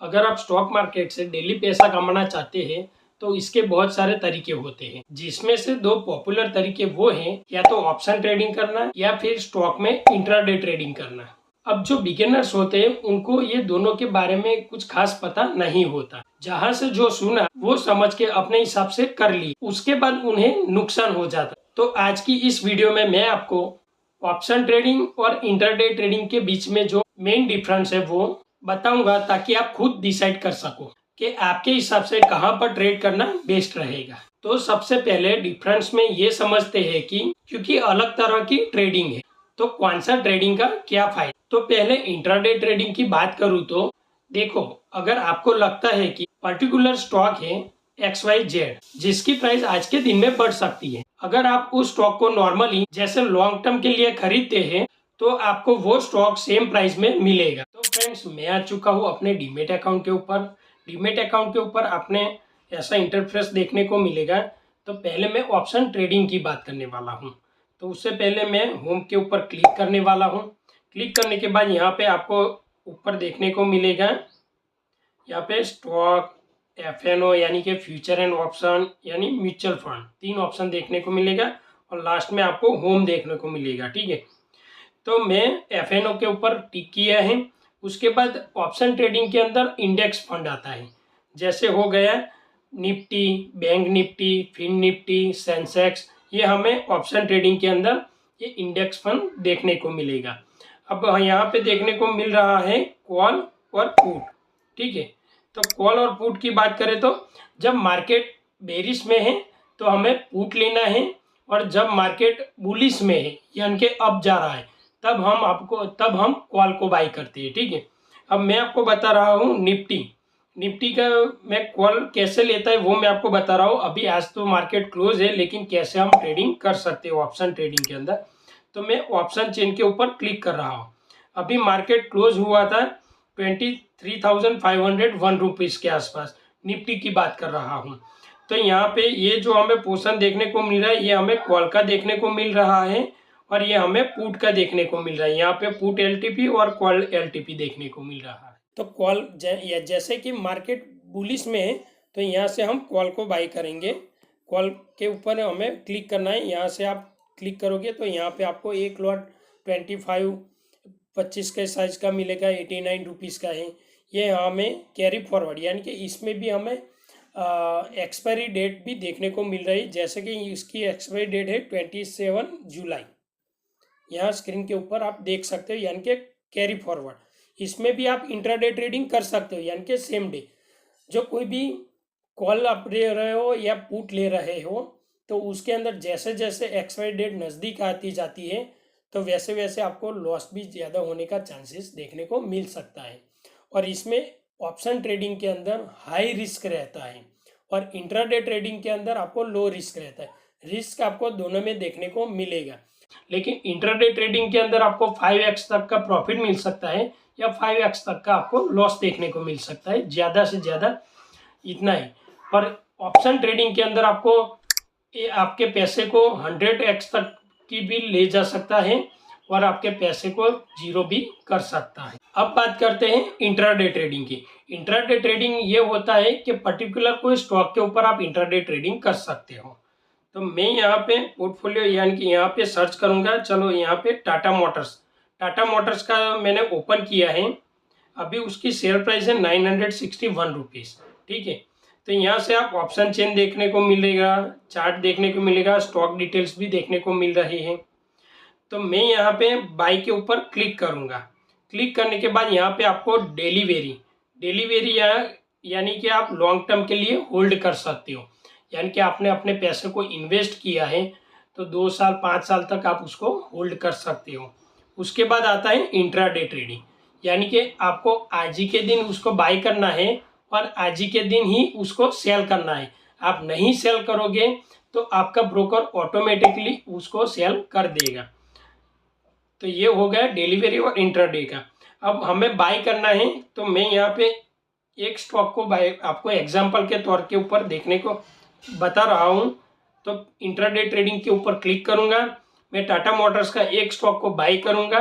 अगर आप stock market से डेली पैसा कमाना चाहते हैं तो इसके बहुत सारे तरीके होते हैं, जिसमें से दो पॉपुलर तरीके वो हैं, या तो ऑप्शन ट्रेडिंग करना या फिर स्टॉक में इंट्राडे ट्रेडिंग करना। अब जो बिगिनर्स होते हैं उनको ये दोनों के बारे में कुछ खास पता नहीं होता। जहां से जो सुना वो समझ के अपने हिसाब से कर ली, उसके बाद उन्हें नुकसान हो जाता। तो आज की इस वीडियो में मैं आपको ऑप्शन ट्रेडिंग और इंट्राडे ट्रेडिंग के बीच में जो मेन डिफरेंस है वो बताऊंगा, ताकि आप खुद डिसाइड कर सको कि आपके हिसाब से कहां पर ट्रेड करना बेस्ट रहेगा। तो सबसे पहले डिफरेंस में ये समझते हैं कि क्योंकि अलग तरह की ट्रेडिंग है तो कौन सा ट्रेडिंग का क्या फायदा। तो पहले इंट्राडे ट्रेडिंग की बात करूं तो देखो, अगर आपको लगता है कि पर्टिकुलर स्टॉक है XYZ जिसकी प्राइस आज के दिन में बढ़ सकती है, अगर आप उस स्टॉक को नॉर्मली जैसे लॉन्ग टर्म के लिए खरीदते हैं तो आपको वो स्टॉक सेम प्राइस में मिलेगा। तो फ्रेंड्स, मैं आ चुका हूँ अपने डीमेट अकाउंट के ऊपर। डीमेट अकाउंट के ऊपर आपने ऐसा इंटरफेस देखने को मिलेगा। तो पहले मैं ऑप्शन ट्रेडिंग की बात करने वाला हूँ। तो उससे पहले मैं होम के ऊपर क्लिक करने वाला हूँ। क्लिक करने के बाद यहाँ पे आपको ऊपर देखने को मिलेगा, यहाँ पे स्टॉक, FNO यानी कि फ्यूचर एंड ऑप्शन यानी म्यूचुअल फंड, 3 ऑप्शन देखने को मिलेगा और लास्ट में आपको होम देखने को मिलेगा। ठीक है, तो मैं FNO के ऊपर टिक किया है। उसके बाद ऑप्शन ट्रेडिंग के अंदर इंडेक्स फंड आता है, जैसे हो गया निफ्टी, बैंक निफ्टी, फिन निफ्टी, सेंसेक्स, ये हमें ऑप्शन ट्रेडिंग के अंदर ये इंडेक्स फंड देखने को मिलेगा। अब यहाँ पे देखने को मिल रहा है कॉल और पुट। ठीक है, तो कॉल और पुट की बात करें तो जब मार्केट बेरिश में है तो हमें पुट लेना है, और जब मार्केट बुलिश में है यानी कि अप जा रहा है तब हम कॉल को बाई करते हैं। ठीक है, अब मैं आपको बता रहा हूँ निफ्टी का मैं कॉल कैसे लेता है वो मैं आपको बता रहा हूँ। अभी आज तो मार्केट क्लोज है, लेकिन कैसे हम ट्रेडिंग कर सकते हैं ऑप्शन ट्रेडिंग के अंदर। तो मैं ऑप्शन चेन के ऊपर क्लिक कर रहा हूँ। अभी मार्केट क्लोज हुआ था 23,501 रुपीज़ के आसपास, निफ्टी की बात कर रहा हूँ। तो यहाँ पे ये जो हमें पोर्शन देखने को मिल रहा है ये हमें कॉल का देखने को मिल रहा है, और ये हमें पुट का देखने को मिल रहा है। यहाँ पे पुट LTP और कॉल LTP देखने को मिल रहा है। तो कॉल जैसे कि मार्केट बुलिश में है तो यहाँ से हम कॉल को बाई करेंगे। कॉल के ऊपर हमें क्लिक करना है। यहाँ से आप क्लिक करोगे तो यहाँ पे आपको एक लॉट 25 के साइज का मिलेगा, 89 रुपीज़ का है। ये हमें कैरी फॉरवर्ड यानी कि इसमें भी हमें एक्सपायरी डेट भी देखने को मिल रही है, जैसे कि इसकी एक्सपायरी डेट है 27 जुलाई। यहाँ स्क्रीन के ऊपर आप देख सकते हो, यानी कि कैरी फॉरवर्ड। इसमें भी आप इंट्राडे ट्रेडिंग कर सकते हो, यानी कि सेम डे जो कोई भी कॉल आप ले रहे हो या पुट ले रहे हो तो उसके अंदर जैसे जैसे एक्सपायरी डेट नज़दीक आती जाती है तो वैसे वैसे आपको लॉस भी ज़्यादा होने का चांसेस देखने को मिल सकता है। और इसमें ऑप्शन ट्रेडिंग के अंदर हाई रिस्क रहता है और इंट्राडे ट्रेडिंग के अंदर आपको लो रिस्क रहता है। रिस्क आपको दोनों में देखने को मिलेगा, लेकिन इंट्राडे ट्रेडिंग के अंदर आपको 5x तक का प्रॉफिट मिल सकता है या 5x तक का आपको लॉस देखने को मिल सकता है, ज़्यादा से ज़्यादा इतना ही। पर ऑप्शन ट्रेडिंग के अंदर आपको आपके पैसे को 100x तक की भी ले जा सकता है और आपके पैसे को जीरो भी कर सकता है। अब बात करते हैं इंट्राडे ट्रेडिंग की। इंट्राडे ट्रेडिंग ये होता है कि पर्टिकुलर कोई स्टॉक के ऊपर आप इंट्राडे ट्रेडिंग कर सकते हो। तो मैं यहाँ पे पोर्टफोलियो यानी कि यहाँ पे सर्च करूँगा। चलो यहाँ पे टाटा मोटर्स का मैंने ओपन किया है। अभी उसकी शेयर प्राइस है 961 रुपीज़। ठीक है, तो यहाँ से आप ऑप्शन चेन देखने को मिलेगा, चार्ट देखने को मिलेगा, स्टॉक डिटेल्स भी देखने को मिल रही है। तो मैं यहाँ पे बाई के ऊपर क्लिक करूँगा। क्लिक करने के बाद यहाँ पे आपको डेली वेरी यानी कि आप लॉन्ग टर्म के लिए होल्ड कर सकते हो, यानी कि आपने अपने पैसे को इन्वेस्ट किया है तो 2 साल 5 साल तक आप उसको होल्ड कर सकते हो। उसके बाद आता है इंट्राडे ट्रेडिंग, यानी कि आपको आज ही के दिन उसको बाई करना है और आज ही के दिन ही उसको सेल करना है। आप नहीं सेल करोगे तो आपका ब्रोकर ऑटोमेटिकली उसको सेल कर देगा। तो ये हो गया डिलीवरी और इंट्राडे का। अब हमें बाई करना है तो मैं यहाँ पे एक स्टॉक को बाई आपको एग्जांपल के तौर के ऊपर देखने को बता रहा हूँ। तो इंट्राडे ट्रेडिंग के ऊपर क्लिक करूँगा, मैं टाटा मोटर्स का एक स्टॉक को बाई करूँगा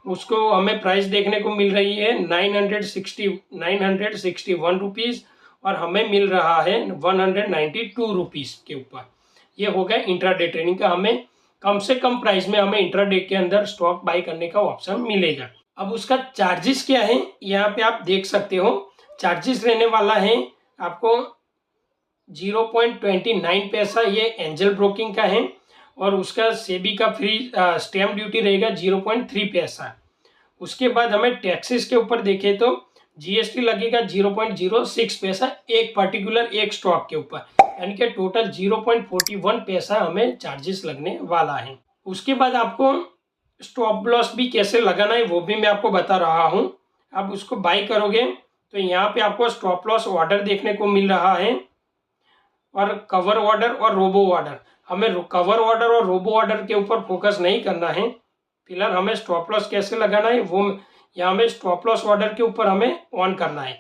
उसको हमें प्राइस देखने को मिल रही है 961 रुपीज़ और हमें मिल रहा है 192 रुपीज़ के ऊपर। ये हो गया इंट्राडे ट्रेडिंग का, हमें कम से कम प्राइस में हमें इंट्राडे के अंदर स्टॉक बाय करने का ऑप्शन मिलेगा। अब उसका चार्जेस क्या है यहाँ पे आप देख सकते हो। चार्जेस रहने वाला है आपको 0.29 पैसा, ये एंजल ब्रोकिंग का है, और उसका सेबी का फ्री स्टैम्प ड्यूटी रहेगा 0.3 पैसा। उसके बाद हमें टैक्सेस के ऊपर देखें तो जीएसटी लगेगा 0.06 पैसा एक पर्टिकुलर एक स्टॉक के ऊपर, यानी कि टोटल 0.41 पैसा हमें चार्जेस लगने वाला है। उसके बाद आपको स्टॉप लॉस भी कैसे लगाना है वो भी मैं आपको बता रहा हूँ। आप उसको बाई करोगे तो यहाँ पे आपको स्टॉप लॉस ऑर्डर देखने को मिल रहा है और कवर ऑर्डर और रोबो ऑर्डर। हमें कवर ऑर्डर और रोबो ऑर्डर के ऊपर फोकस नहीं करना है, फिलहाल हमें स्टॉप लॉस कैसे लगाना है वो यहाँ में स्टॉप लॉस ऑर्डर के ऊपर हमें ऑन करना है।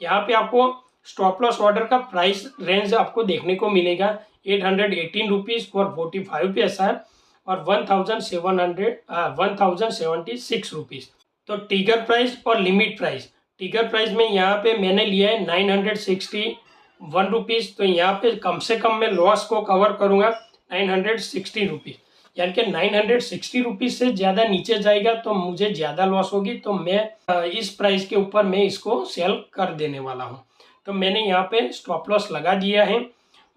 यहाँ पे आपको स्टॉप लॉस ऑर्डर का प्राइस रेंज आपको देखने को मिलेगा 818 रुपीज़ फॉर 45 पैसा और 1076 रुपीज़। तो टिगर प्राइस और लिमिट प्राइस, टिगर प्राइस में यहाँ पे मैंने लिया है 961 रुपीज़, तो यहाँ पे कम से कम मैं लॉस को कवर करूँगा 960 रुपीज़, यानी कि 960 रुपीज़ से ज़्यादा नीचे जाएगा तो मुझे ज़्यादा लॉस होगी, तो मैं इस प्राइस के ऊपर मैं इसको सेल कर देने वाला हूँ। तो मैंने यहाँ पे स्टॉप लॉस लगा दिया है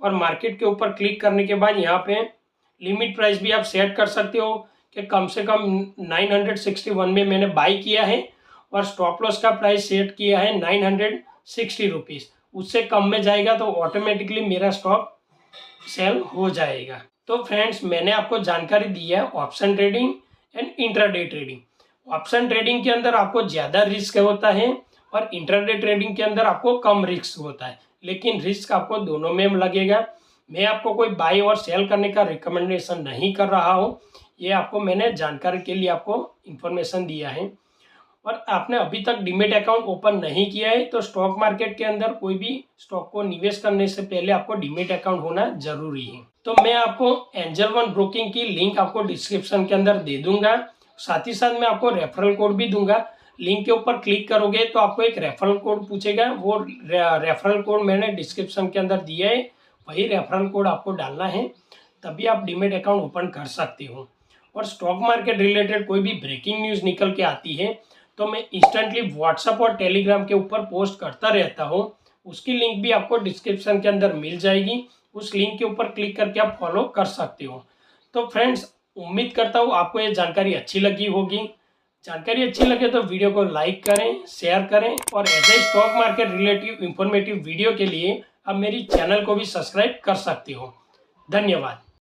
और मार्केट के ऊपर क्लिक करने के बाद यहाँ पे लिमिट प्राइस भी आप सेट कर सकते हो कि कम से कम 961 में मैंने बाई किया है और स्टॉप लॉस का प्राइस सेट किया है 960 रुपीज़। उससे कम में जाएगा तो ऑटोमेटिकली मेरा स्टॉक सेल हो जाएगा। तो फ्रेंड्स, मैंने आपको जानकारी दी है option trading and intraday trading. Option trading के अंदर आपको ज़्यादा रिस्क होता है और इंट्राडे ट्रेडिंग के अंदर आपको कम रिस्क होता है, लेकिन रिस्क आपको दोनों में लगेगा। मैं आपको कोई बाई और सेल करने का रिकमेंडेशन नहीं कर रहा हूँ, ये आपको मैंने जानकारी के लिए आपको इन्फॉर्मेशन दिया है। और आपने अभी तक डीमेट अकाउंट ओपन नहीं किया है तो स्टॉक मार्केट के अंदर कोई भी स्टॉक को निवेश करने से पहले आपको डीमेट अकाउंट होना जरूरी है। तो मैं आपको एंजल वन ब्रोकिंग की लिंक आपको डिस्क्रिप्शन के अंदर दे दूंगा, साथ ही साथ मैं आपको रेफरल कोड भी दूंगा। लिंक के ऊपर क्लिक करोगे तो आपको एक रेफरल कोड पूछेगा, वो रेफरल कोड मैंने डिस्क्रिप्शन के अंदर दिया है, वही रेफरल कोड आपको डालना है, तभी आप डीमेट अकाउंट ओपन कर सकते हो। और स्टॉक मार्केट रिलेटेड कोई भी ब्रेकिंग न्यूज़ निकल के आती है तो मैं इंस्टेंटली व्हाट्सएप और टेलीग्राम के ऊपर पोस्ट करता रहता हूँ, उसकी लिंक भी आपको डिस्क्रिप्शन के अंदर मिल जाएगी। उस लिंक के ऊपर क्लिक करके आप फॉलो कर सकते हो। तो फ्रेंड्स, उम्मीद करता हूँ आपको ये जानकारी अच्छी लगी होगी। जानकारी अच्छी लगे तो वीडियो को लाइक करें, शेयर करें और ऐसे stock market relative informative video के लिए आप मेरी चैनल को भी सब्सक्राइब कर सकते हो। धन्यवाद।